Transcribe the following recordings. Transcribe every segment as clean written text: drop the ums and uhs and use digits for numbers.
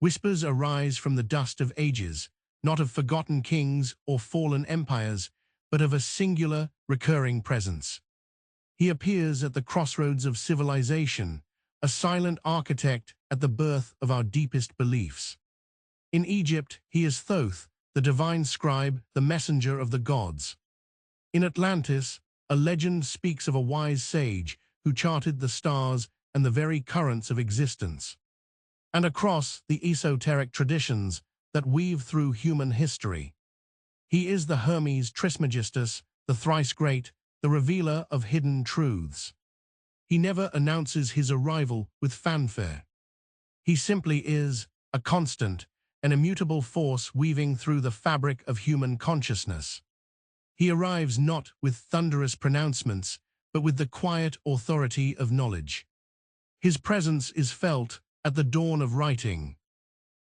Whispers arise from the dust of ages, not of forgotten kings or fallen empires, but of a singular, recurring presence. He appears at the crossroads of civilization, a silent architect at the birth of our deepest beliefs. In Egypt, he is Thoth, the divine scribe, the messenger of the gods. In Atlantis, a legend speaks of a wise sage who charted the stars and the very currents of existence. And across the esoteric traditions that weave through human history, he is the Hermes Trismegistus, the thrice great, the revealer of hidden truths. He never announces his arrival with fanfare. He simply is a constant, an immutable force weaving through the fabric of human consciousness. He arrives not with thunderous pronouncements, but with the quiet authority of knowledge. His presence is felt at the dawn of writing,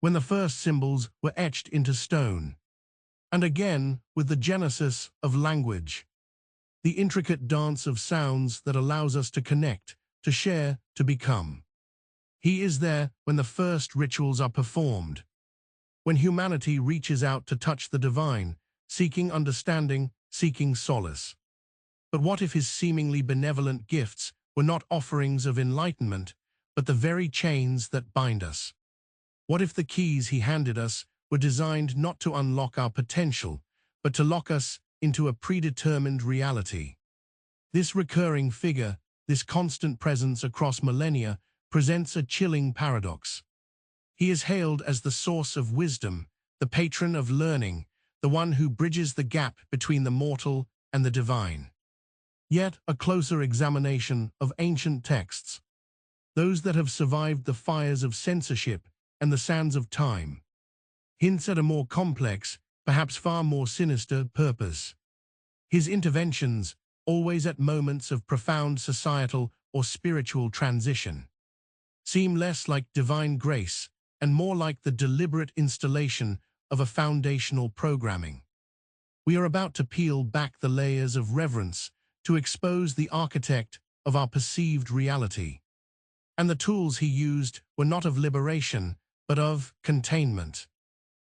when the first symbols were etched into stone, and again with the genesis of language, the intricate dance of sounds that allows us to connect, to share, to become. He is there when the first rituals are performed, when humanity reaches out to touch the divine, seeking understanding, seeking solace. But what if his seemingly benevolent gifts were not offerings of enlightenment, but the very chains that bind us? What if the keys he handed us were designed not to unlock our potential, but to lock us into a predetermined reality? This recurring figure, this constant presence across millennia, presents a chilling paradox. He is hailed as the source of wisdom, the patron of learning, the one who bridges the gap between the mortal and the divine. Yet a closer examination of ancient texts, those that have survived the fires of censorship and the sands of time, hints at a more complex, perhaps far more sinister purpose. His interventions, always at moments of profound societal or spiritual transition, seem less like divine grace and more like the deliberate installation of a foundational programming. We are about to peel back the layers of reverence to expose the architect of our perceived reality. And the tools he used were not of liberation, but of containment.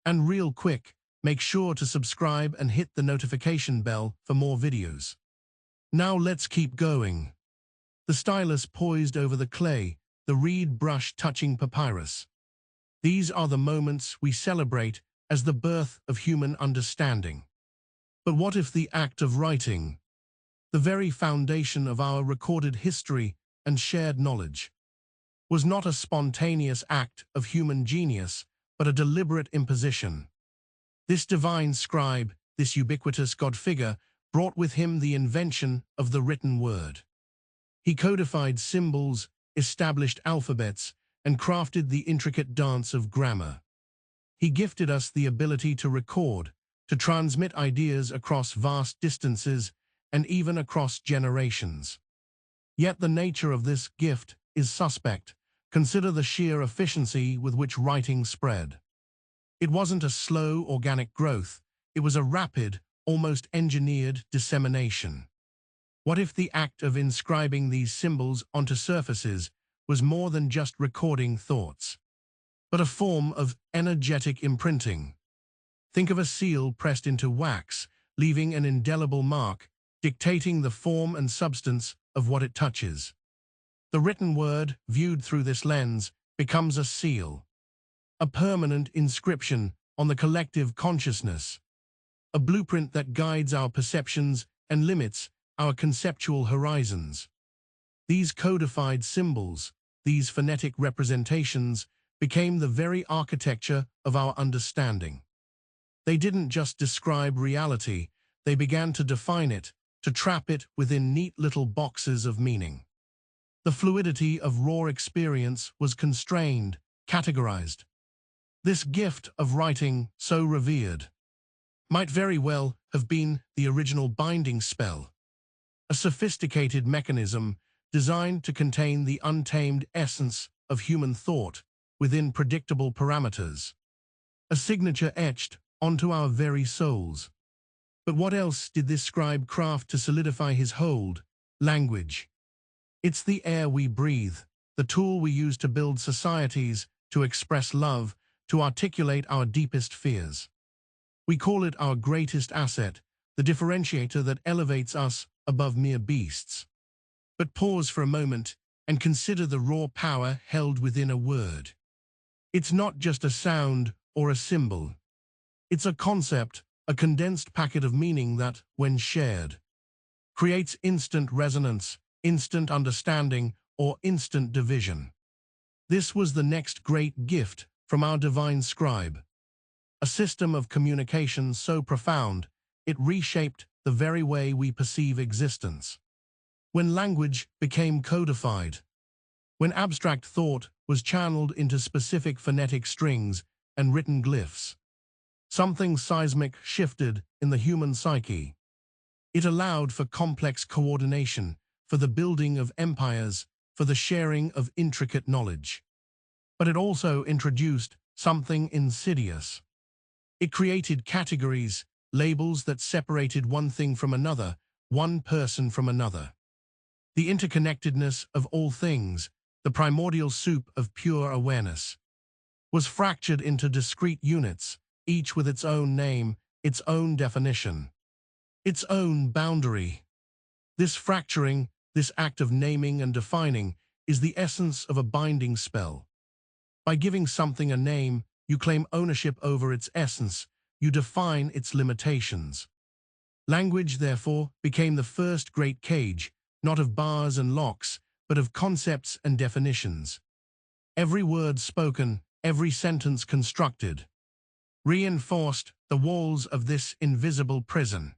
And real quick, make sure to subscribe and hit the notification bell for more videos. Now let's keep going. The stylus poised over the clay, the reed brush touching papyrus. These are the moments we celebrate as the birth of human understanding. But what if the act of writing, the very foundation of our recorded history and shared knowledge, was not a spontaneous act of human genius, but a deliberate imposition? This divine scribe, this ubiquitous God figure, brought with him the invention of the written word. He codified symbols, established alphabets, and crafted the intricate dance of grammar. He gifted us the ability to record, to transmit ideas across vast distances and even across generations. Yet the nature of this gift is suspect. Consider the sheer efficiency with which writing spread. It wasn't a slow, organic growth. It was a rapid, almost engineered dissemination. What if the act of inscribing these symbols onto surfaces was more than just recording thoughts, but a form of energetic imprinting? Think of a seal pressed into wax, leaving an indelible mark, dictating the form and substance of what it touches. The written word, viewed through this lens, becomes a seal, a permanent inscription on the collective consciousness, a blueprint that guides our perceptions and limits our conceptual horizons. These codified symbols, these phonetic representations, became the very architecture of our understanding. They didn't just describe reality, they began to define it, to trap it within neat little boxes of meaning. The fluidity of raw experience was constrained, categorized. This gift of writing, so revered, might very well have been the original binding spell, a sophisticated mechanism designed to contain the untamed essence of human thought within predictable parameters, a signature etched onto our very souls. But what else did this scribe craft to solidify his hold? Language. It's the air we breathe, the tool we use to build societies, to express love, to articulate our deepest fears. We call it our greatest asset, the differentiator that elevates us above mere beasts. But pause for a moment and consider the raw power held within a word. It's not just a sound or a symbol. It's a concept, a condensed packet of meaning that, when shared, creates instant resonance, instant understanding, or instant division. This was the next great gift from our divine scribe. A system of communication so profound, it reshaped the very way we perceive existence. When language became codified, when abstract thought was channeled into specific phonetic strings and written glyphs, something seismic shifted in the human psyche. It allowed for complex coordination, for the building of empires, for the sharing of intricate knowledge. But it also introduced something insidious. It created categories, labels that separated one thing from another, one person from another. The interconnectedness of all things, the primordial soup of pure awareness, was fractured into discrete units, each with its own name, its own definition, its own boundary. This fracturing, this act of naming and defining, is the essence of a binding spell. By giving something a name, you claim ownership over its essence, you define its limitations. Language, therefore, became the first great cage, not of bars and locks, but of concepts and definitions. Every word spoken, every sentence constructed, reinforced the walls of this invisible prison,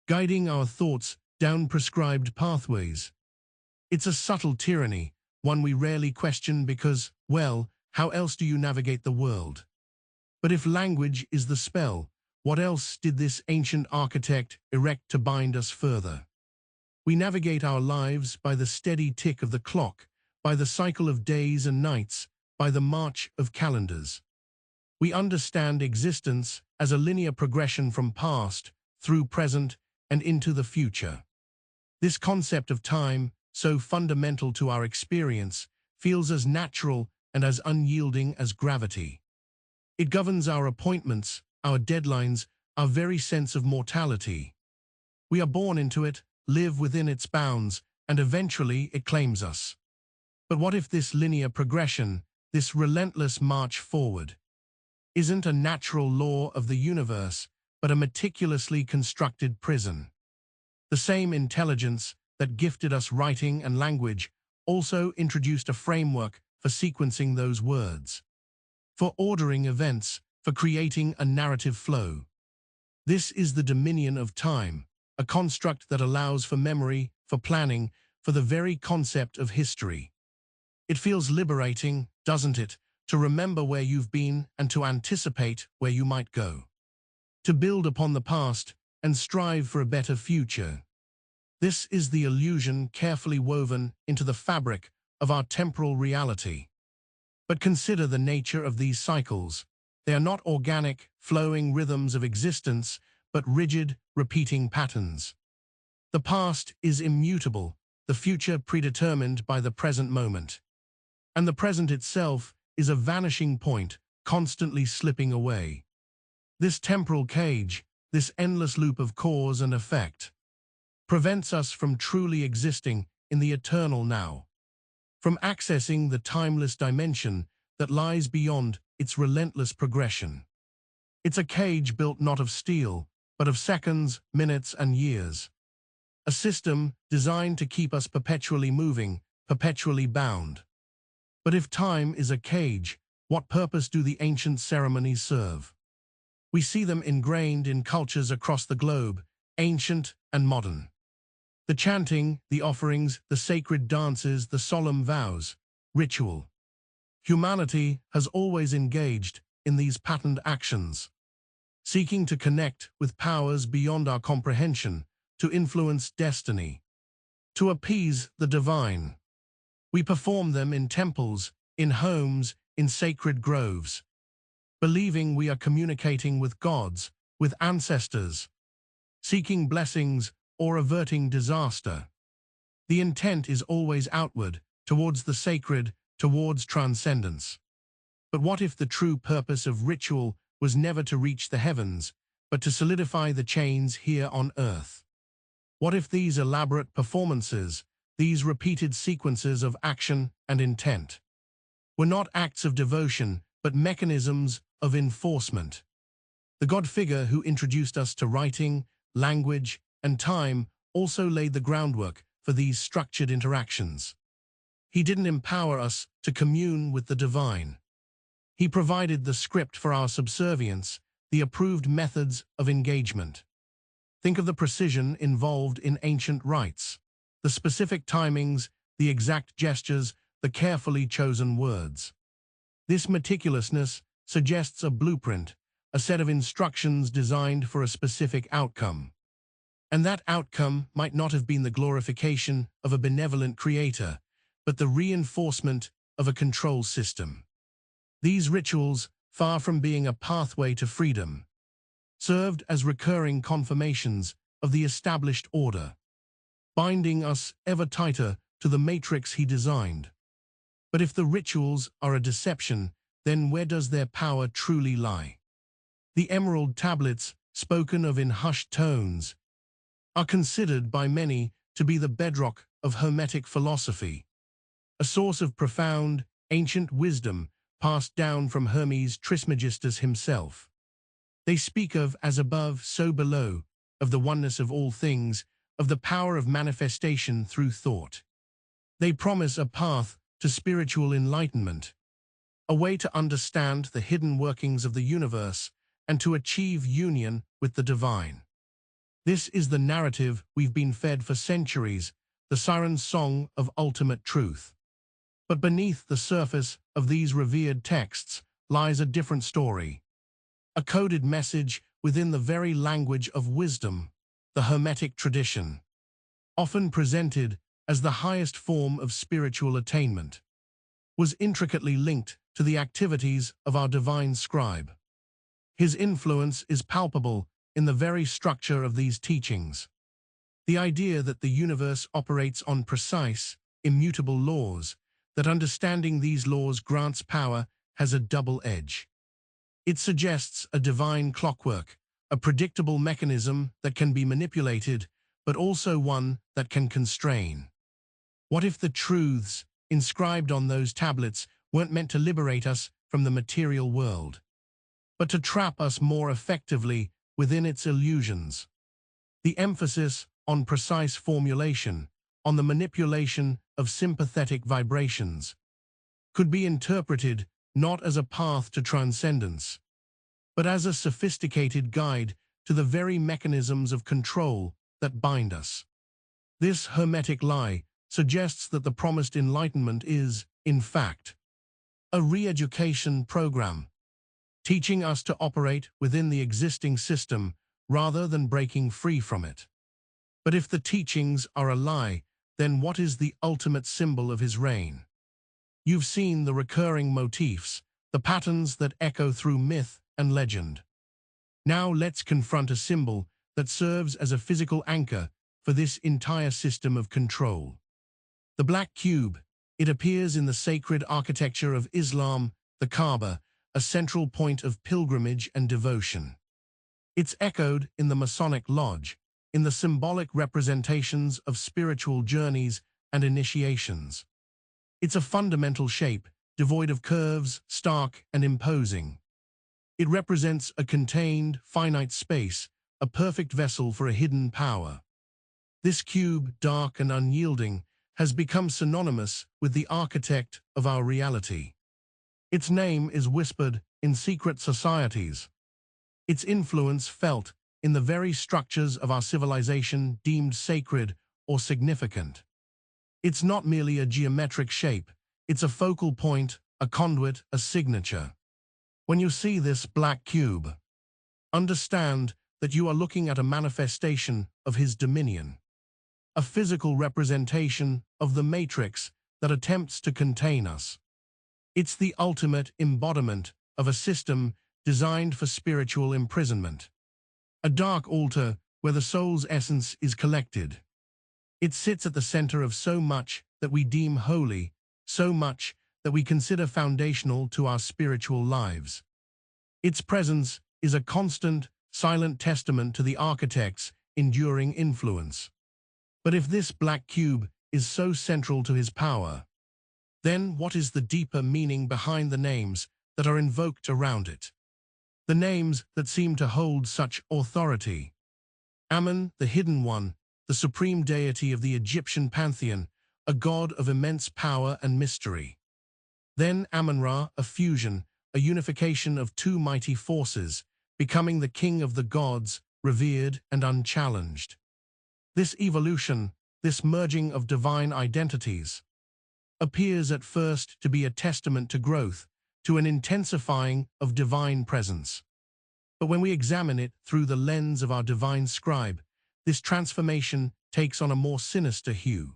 guiding our thoughts down prescribed pathways. It's a subtle tyranny, one we rarely question because, well, how else do you navigate the world? But if language is the spell, what else did this ancient architect erect to bind us further? We navigate our lives by the steady tick of the clock, by the cycle of days and nights, by the march of calendars. We understand existence as a linear progression from past, through present, and into the future. This concept of time, so fundamental to our experience, feels as natural and as unyielding as gravity. It governs our appointments, our deadlines, our very sense of mortality. We are born into it, live within its bounds, and eventually it claims us. But what if this linear progression, this relentless march forward, isn't a natural law of the universe, but a meticulously constructed prison? The same intelligence that gifted us writing and language also introduced a framework for sequencing those words, for ordering events, for creating a narrative flow. This is the dominion of time, a construct that allows for memory, for planning, for the very concept of history. It feels liberating, doesn't it, to remember where you've been and to anticipate where you might go, to build upon the past and strive for a better future. This is the illusion carefully woven into the fabric of our temporal reality. But consider the nature of these cycles. They are not organic, flowing rhythms of existence, but rigid, repeating patterns. The past is immutable, the future predetermined by the present moment. And the present itself is a vanishing point, constantly slipping away. This temporal cage, this endless loop of cause and effect, prevents us from truly existing in the eternal now, from accessing the timeless dimension that lies beyond its relentless progression. It's a cage built not of steel, but of seconds, minutes, and years. A system designed to keep us perpetually moving, perpetually bound. But if time is a cage, what purpose do the ancient ceremonies serve? We see them ingrained in cultures across the globe, ancient and modern. The chanting, the offerings, the sacred dances, the solemn vows, ritual. Humanity has always engaged in these patterned actions, seeking to connect with powers beyond our comprehension, to influence destiny, to appease the divine. We perform them in temples, in homes, in sacred groves, believing we are communicating with gods, with ancestors, seeking blessings or averting disaster. The intent is always outward, towards the sacred, towards transcendence. But what if the true purpose of ritual was never to reach the heavens, but to solidify the chains here on earth? What if these elaborate performances, these repeated sequences of action and intent, were not acts of devotion, but mechanisms of enforcement? The God figure who introduced us to writing, language, and time also laid the groundwork for these structured interactions. He didn't empower us to commune with the divine. He provided the script for our subservience, the approved methods of engagement. Think of the precision involved in ancient rites, the specific timings, the exact gestures, the carefully chosen words. This meticulousness suggests a blueprint, a set of instructions designed for a specific outcome. And that outcome might not have been the glorification of a benevolent creator, but the reinforcement of a control system. These rituals, far from being a pathway to freedom, served as recurring confirmations of the established order, binding us ever tighter to the matrix he designed. But if the rituals are a deception, then where does their power truly lie? The emerald tablets, spoken of in hushed tones, are considered by many to be the bedrock of Hermetic philosophy, a source of profound, ancient wisdom passed down from Hermes Trismegistus himself. They speak of as above, so below, of the oneness of all things, of the power of manifestation through thought. They promise a path to spiritual enlightenment, a way to understand the hidden workings of the universe and to achieve union with the divine. This is the narrative we've been fed for centuries, the siren's song of ultimate truth. But beneath the surface of these revered texts lies a different story, a coded message within the very language of wisdom, the Hermetic tradition, often presented as the highest form of spiritual attainment, was intricately linked to the activities of our divine scribe. His influence is palpable in the very structure of these teachings. The idea that the universe operates on precise, immutable laws, that understanding these laws grants power, has a double edge. It suggests a divine clockwork, a predictable mechanism that can be manipulated, but also one that can constrain. What if the truths inscribed on those tablets weren't meant to liberate us from the material world, but to trap us more effectively within its illusions? The emphasis on precise formulation, on the manipulation of sympathetic vibrations, could be interpreted not as a path to transcendence, but as a sophisticated guide to the very mechanisms of control that bind us. This Hermetic lie suggests that the promised enlightenment is, in fact, a re-education program, teaching us to operate within the existing system rather than breaking free from it. But if the teachings are a lie, then what is the ultimate symbol of his reign? You've seen the recurring motifs, the patterns that echo through myth and legend. Now let's confront a symbol that serves as a physical anchor for this entire system of control. The black cube. It appears in the sacred architecture of Islam, the Kaaba, a central point of pilgrimage and devotion. It's echoed in the Masonic Lodge, in the symbolic representations of spiritual journeys and initiations. It's a fundamental shape, devoid of curves, stark and imposing. It represents a contained, finite space, a perfect vessel for a hidden power. This cube, dark and unyielding, has become synonymous with the architect of our reality. Its name is whispered in secret societies, its influence felt in the very structures of our civilization deemed sacred or significant. It's not merely a geometric shape, it's a focal point, a conduit, a signature. When you see this black cube, understand that you are looking at a manifestation of his dominion, a physical representation of the matrix that attempts to contain us. It's the ultimate embodiment of a system designed for spiritual imprisonment, a dark altar where the soul's essence is collected. It sits at the center of so much that we deem holy, so much that we consider foundational to our spiritual lives. Its presence is a constant, silent testament to the architect's enduring influence. But if this black cube is so central to his power, then what is the deeper meaning behind the names that are invoked around it? The names that seem to hold such authority. Amun, the Hidden One, the supreme deity of the Egyptian pantheon, a god of immense power and mystery. Then Amun-Ra, a fusion, a unification of two mighty forces, becoming the king of the gods, revered and unchallenged. This evolution, this merging of divine identities, appears at first to be a testament to growth, to an intensifying of divine presence. But when we examine it through the lens of our divine scribe, this transformation takes on a more sinister hue.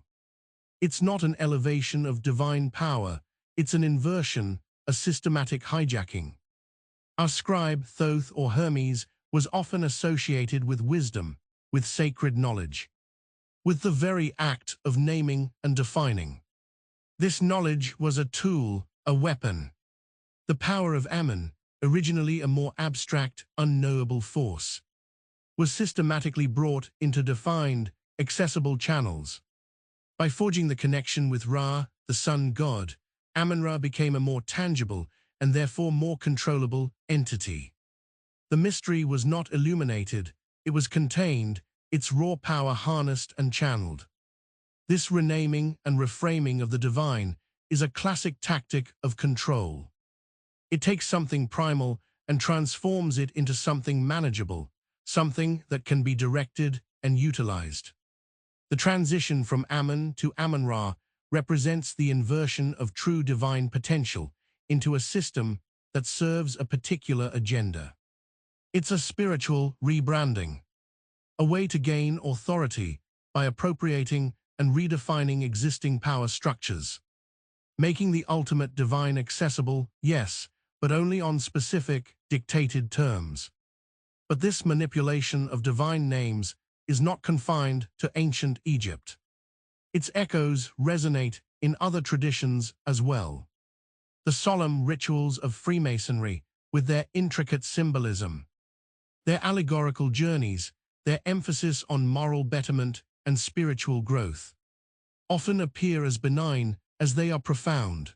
It's not an elevation of divine power, it's an inversion, a systematic hijacking. Our scribe, Thoth or Hermes, was often associated with wisdom, with sacred knowledge, with the very act of naming and defining. This knowledge was a tool, a weapon. The power of Amun, originally a more abstract, unknowable force, was systematically brought into defined, accessible channels. By forging the connection with Ra, the sun god, Amun-Ra became a more tangible and therefore more controllable entity. The mystery was not illuminated, it was contained, its raw power harnessed and channeled. This renaming and reframing of the divine is a classic tactic of control. It takes something primal and transforms it into something manageable, something that can be directed and utilized. The transition from Amun to Amun-Ra represents the inversion of true divine potential into a system that serves a particular agenda. It's a spiritual rebranding, a way to gain authority by appropriating and redefining existing power structures, making the ultimate divine accessible, yes, but only on specific, dictated terms. But this manipulation of divine names is not confined to ancient Egypt. Its echoes resonate in other traditions as well. The solemn rituals of Freemasonry, with their intricate symbolism, their allegorical journeys, their emphasis on moral betterment and spiritual growth, often appear as benign as they are profound.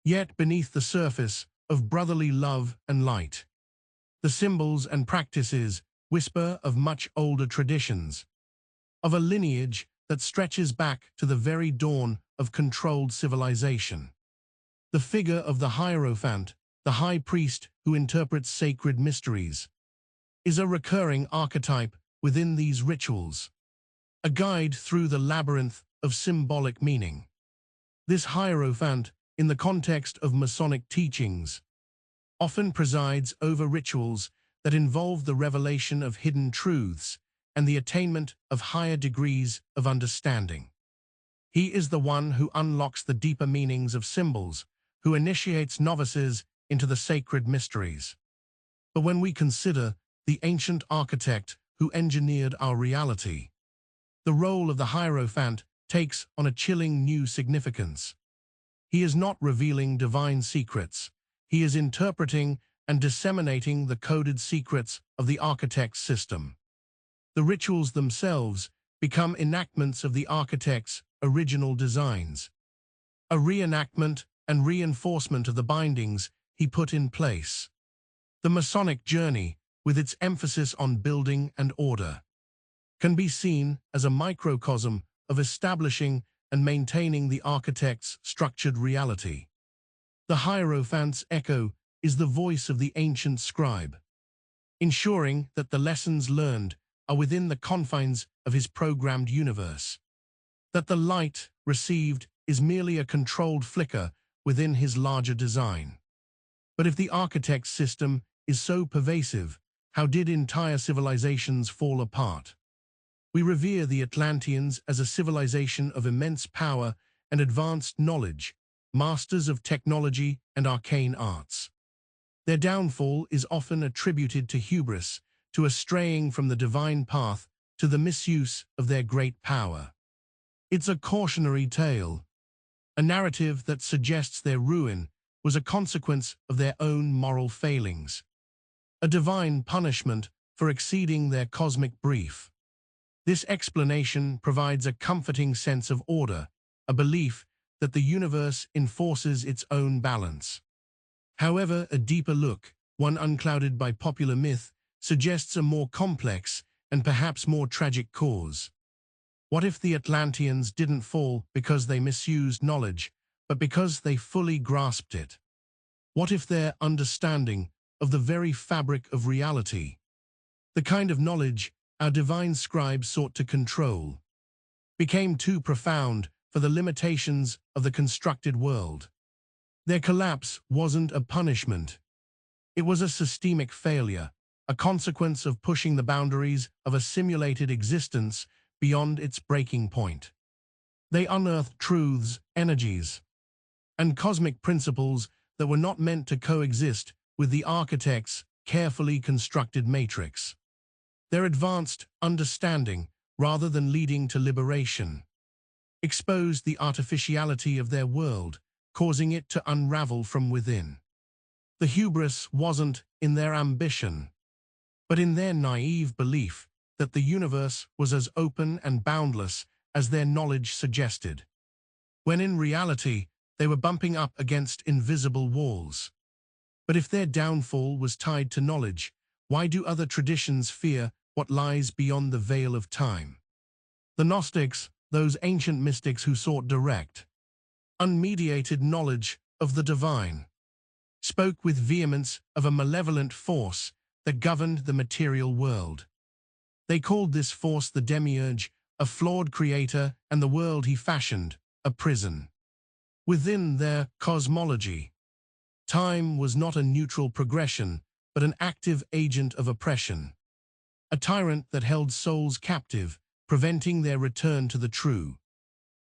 Yet beneath the surface of brotherly love and light, the symbols and practices whisper of much older traditions, of a lineage that stretches back to the very dawn of controlled civilization. The figure of the Hierophant, the high priest who interprets sacred mysteries, is a recurring archetype within these rituals, a guide through the labyrinth of symbolic meaning. This Hierophant, in the context of Masonic teachings, often presides over rituals that involve the revelation of hidden truths and the attainment of higher degrees of understanding. He is the one who unlocks the deeper meanings of symbols, who initiates novices into the sacred mysteries. But when we consider the ancient architect who engineered our reality, the role of the Hierophant takes on a chilling new significance. He is not revealing divine secrets. He is interpreting and disseminating the coded secrets of the architect's system. The rituals themselves become enactments of the architect's original designs, a reenactment and reinforcement of the bindings he put in place. The Masonic journey, with its emphasis on building and order, can be seen as a microcosm of establishing and maintaining the architect's structured reality. The Hierophant's echo is the voice of the ancient scribe, ensuring that the lessons learned are within the confines of his programmed universe, that the light received is merely a controlled flicker within his larger design. But if the architect's system is so pervasive, how did entire civilizations fall apart? We revere the Atlanteans as a civilization of immense power and advanced knowledge, masters of technology and arcane arts. Their downfall is often attributed to hubris, to a straying from the divine path, to the misuse of their great power. It's a cautionary tale. A narrative that suggests their ruin was a consequence of their own moral failings, a divine punishment for exceeding their cosmic brief. This explanation provides a comforting sense of order, a belief that the universe enforces its own balance. However, a deeper look, one unclouded by popular myth, suggests a more complex and perhaps more tragic cause. What if the Atlanteans didn't fall because they misused knowledge, but because they fully grasped it? What if their understanding of the very fabric of reality, the kind of knowledge our divine scribes sought to control, became too profound for the limitations of the constructed world? Their collapse wasn't a punishment. It was a systemic failure, a consequence of pushing the boundaries of a simulated existence beyond its breaking point. They unearthed truths, energies, and cosmic principles that were not meant to coexist with the architect's carefully constructed matrix. Their advanced understanding, rather than leading to liberation, exposed the artificiality of their world, causing it to unravel from within. The hubris wasn't in their ambition, but in their naive belief that the universe was as open and boundless as their knowledge suggested, when in reality they were bumping up against invisible walls. But if their downfall was tied to knowledge, why do other traditions fear what lies beyond the veil of time? The Gnostics, those ancient mystics who sought direct, unmediated knowledge of the divine, spoke with vehemence of a malevolent force that governed the material world. They called this force the demiurge, a flawed creator, and the world he fashioned, a prison. Within their cosmology, time was not a neutral progression, but an active agent of oppression, a tyrant that held souls captive, preventing their return to the true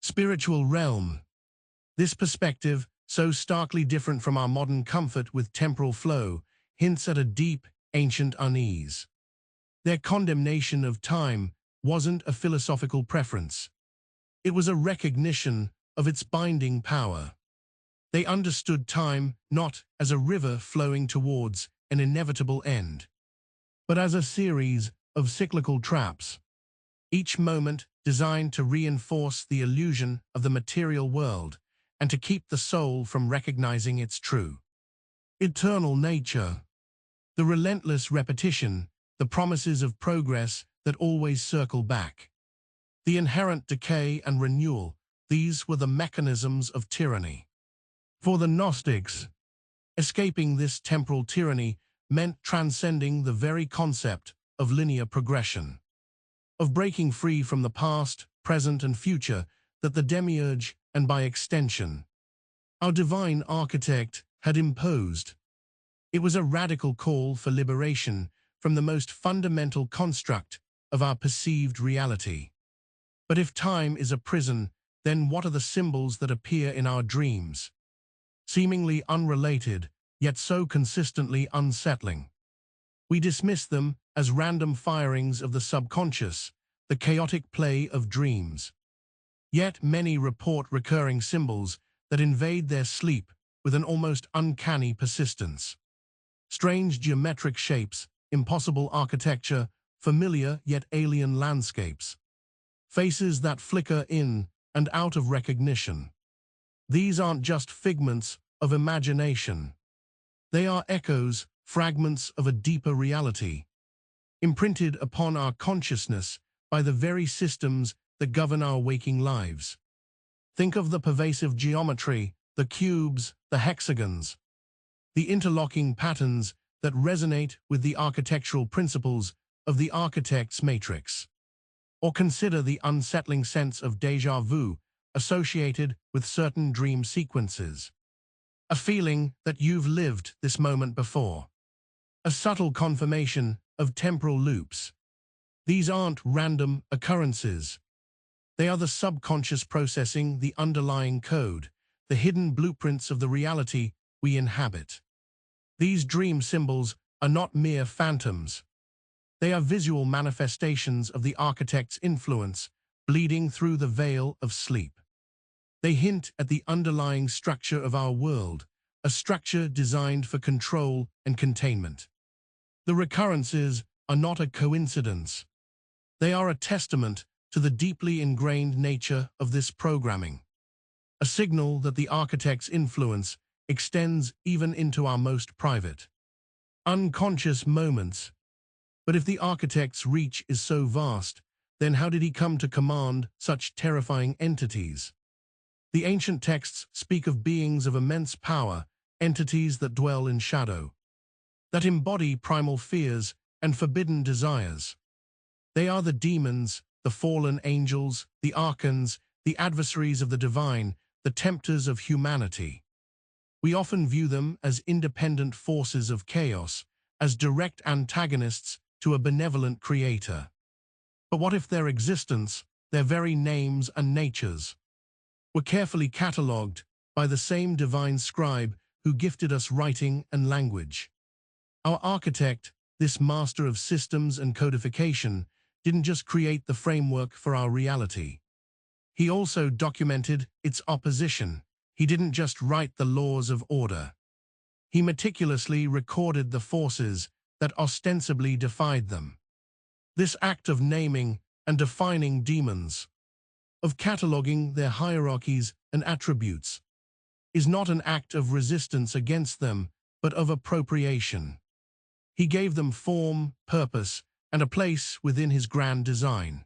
spiritual realm. This perspective, so starkly different from our modern comfort with temporal flow, hints at a deep, ancient unease. Their condemnation of time wasn't a philosophical preference. It was a recognition of its binding power. They understood time not as a river flowing towards an inevitable end, but as a series of cyclical traps, each moment designed to reinforce the illusion of the material world and to keep the soul from recognizing its true, eternal nature. The relentless repetition, the promises of progress that always circle back, the inherent decay and renewal, these were the mechanisms of tyranny. For the Gnostics, escaping this temporal tyranny meant transcending the very concept of linear progression, of breaking free from the past, present, and future that the demiurge, and by extension, our divine architect, had imposed. It was a radical call for liberation from the most fundamental construct of our perceived reality. But if time is a prison, then what are the symbols that appear in our dreams? Seemingly unrelated, yet so consistently unsettling. We dismiss them as random firings of the subconscious, the chaotic play of dreams. Yet many report recurring symbols that invade their sleep with an almost uncanny persistence. Strange geometric shapes, impossible architecture, familiar yet alien landscapes. Faces that flicker in and out of recognition. These aren't just figments of imagination. They are echoes, fragments of a deeper reality, imprinted upon our consciousness by the very systems that govern our waking lives. Think of the pervasive geometry, the cubes, the hexagons, the interlocking patterns that resonate with the architectural principles of the architect's matrix. Or consider the unsettling sense of déjà vu associated with certain dream sequences. A feeling that you've lived this moment before. A subtle confirmation of temporal loops. These aren't random occurrences. They are the subconscious processing the underlying code, the hidden blueprints of the reality we inhabit. These dream symbols are not mere phantoms. They are visual manifestations of the architect's influence, bleeding through the veil of sleep. They hint at the underlying structure of our world, a structure designed for control and containment. The recurrences are not a coincidence. They are a testament to the deeply ingrained nature of this programming, a signal that the architect's influence extends even into our most private, unconscious moments. But if the architect's reach is so vast, then how did he come to command such terrifying entities? The ancient texts speak of beings of immense power, entities that dwell in shadow, that embody primal fears and forbidden desires. They are the demons, the fallen angels, the archons, the adversaries of the divine, the tempters of humanity. We often view them as independent forces of chaos, as direct antagonists to a benevolent creator. But what if their existence, their very names and natures, were carefully catalogued by the same divine scribe who gifted us writing and language? Our architect, this master of systems and codification, didn't just create the framework for our reality. He also documented its opposition. He didn't just write the laws of order. He meticulously recorded the forces that ostensibly defied them. This act of naming and defining demons, of cataloging their hierarchies and attributes, is not an act of resistance against them, but of appropriation. He gave them form, purpose, and a place within his grand design.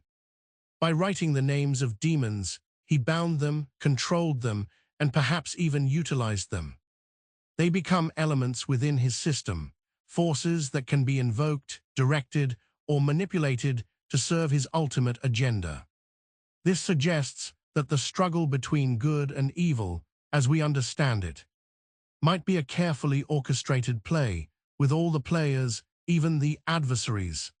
By writing the names of demons, he bound them, controlled them, and perhaps even utilized them. They become elements within his system, forces that can be invoked, directed, or manipulated to serve his ultimate agenda. This suggests that the struggle between good and evil, as we understand it, might be a carefully orchestrated play, with all the players, even the adversaries,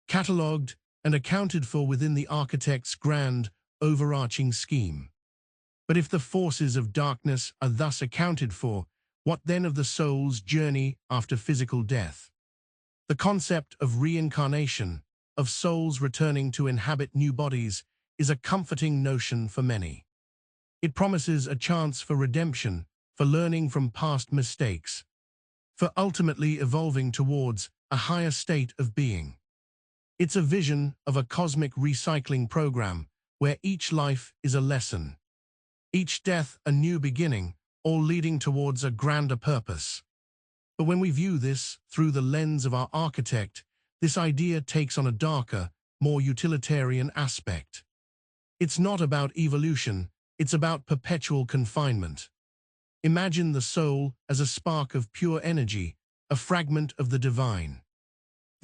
catalogued and accounted for within the architect's grand, overarching scheme. But if the forces of darkness are thus accounted for, what then of the soul's journey after physical death? The concept of reincarnation, of souls returning to inhabit new bodies, is a comforting notion for many. It promises a chance for redemption, for learning from past mistakes, for ultimately evolving towards a higher state of being. It's a vision of a cosmic recycling program where each life is a lesson, each death a new beginning, all leading towards a grander purpose. But when we view this through the lens of our architect, this idea takes on a darker, more utilitarian aspect. It's not about evolution, it's about perpetual confinement. Imagine the soul as a spark of pure energy, a fragment of the divine.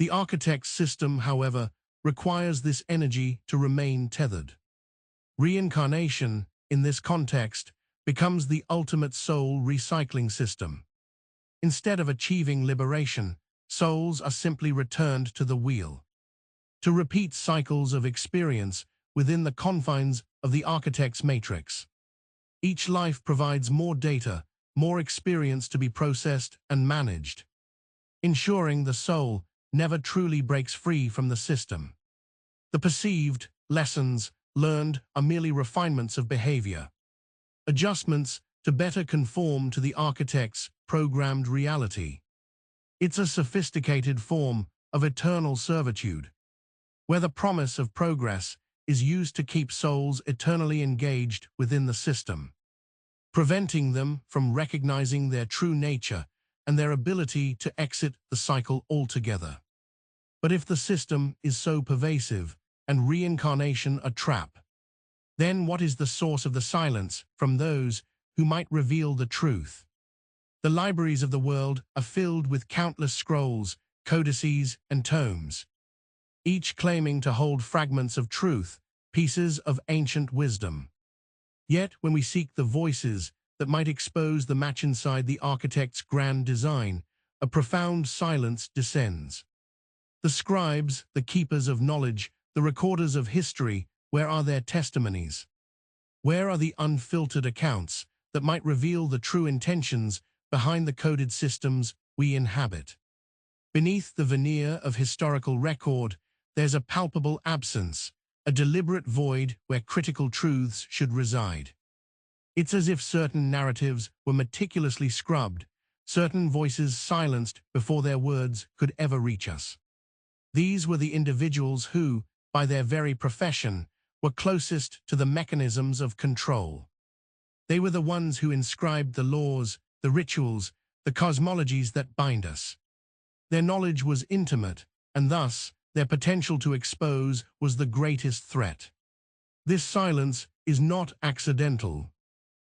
The architect's system, however, requires this energy to remain tethered. Reincarnation, in this context, becomes the ultimate soul recycling system. Instead of achieving liberation, souls are simply returned to the wheel, to repeat cycles of experience within the confines of the architect's matrix. Each life provides more data, more experience to be processed and managed, ensuring the soul never truly breaks free from the system. The perceived lessons learned are merely refinements of behavior, adjustments to better conform to the architect's programmed reality. It's a sophisticated form of eternal servitude, where the promise of progress is used to keep souls eternally engaged within the system, preventing them from recognizing their true nature and their ability to exit the cycle altogether. But if the system is so pervasive and reincarnation a trap, then what is the source of the silence from those who might reveal the truth? The libraries of the world are filled with countless scrolls, codices, and tomes, each claiming to hold fragments of truth, pieces of ancient wisdom. Yet, when we seek the voices that might expose the match inside the architect's grand design, a profound silence descends. The scribes, the keepers of knowledge, the recorders of history, where are their testimonies? Where are the unfiltered accounts that might reveal the true intentions behind the coded systems we inhabit? Beneath the veneer of historical record, there's a palpable absence, a deliberate void where critical truths should reside. It's as if certain narratives were meticulously scrubbed, certain voices silenced before their words could ever reach us. These were the individuals who, by their very profession, were closest to the mechanisms of control. They were the ones who inscribed the laws, the rituals, the cosmologies that bind us. Their knowledge was intimate, and thus their potential to expose was the greatest threat. This silence is not accidental.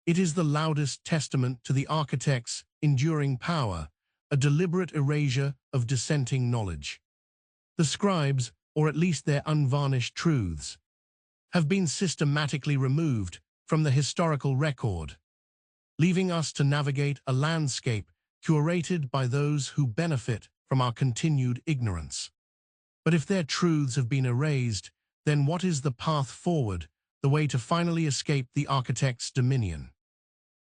It is the loudest testament to the architect's enduring power, a deliberate erasure of dissenting knowledge. The scribes, or at least their unvarnished truths, have been systematically removed from the historical record, leaving us to navigate a landscape curated by those who benefit from our continued ignorance. But if their truths have been erased, then what is the path forward, the way to finally escape the architect's dominion?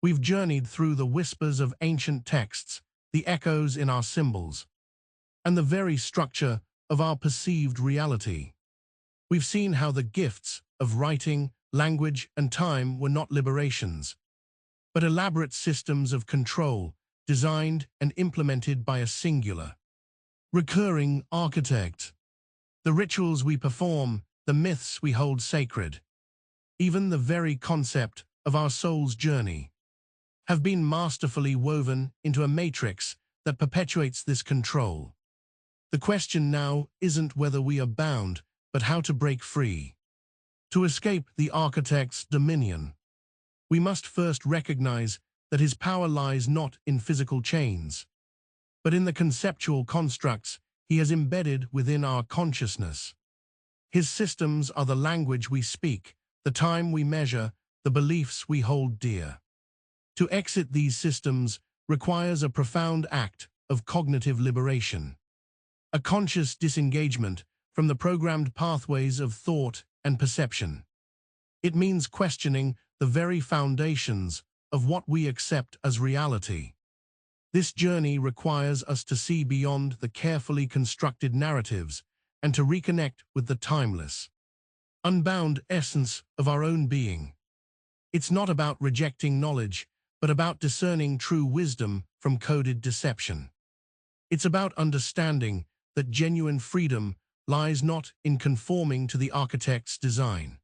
We've journeyed through the whispers of ancient texts, the echoes in our symbols, and the very structure of our perceived reality. We've seen how the gifts of writing, language, and time were not liberations, but elaborate systems of control designed and implemented by a singular, recurring architect. The rituals we perform, the myths we hold sacred, even the very concept of our soul's journey, have been masterfully woven into a matrix that perpetuates this control. The question now isn't whether we are bound, but how to break free. To escape the architect's dominion, we must first recognize that his power lies not in physical chains, but in the conceptual constructs he has embedded within our consciousness. His systems are the language we speak, the time we measure, the beliefs we hold dear. To exit these systems requires a profound act of cognitive liberation, a conscious disengagement from the programmed pathways of thought and perception. It means questioning the very foundations of what we accept as reality. This journey requires us to see beyond the carefully constructed narratives and to reconnect with the timeless, unbound essence of our own being. It's not about rejecting knowledge, but about discerning true wisdom from coded deception. It's about understanding that genuine freedom lies not in conforming to the architect's design,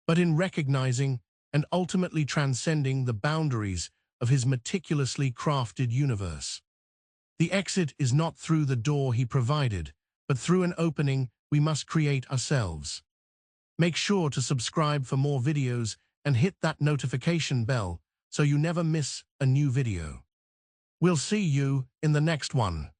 but in recognizing and ultimately transcending the boundaries of his meticulously crafted universe. The exit is not through the door he provided, but through an opening we must create ourselves. Make sure to subscribe for more videos and hit that notification bell so you never miss a new video. We'll see you in the next one.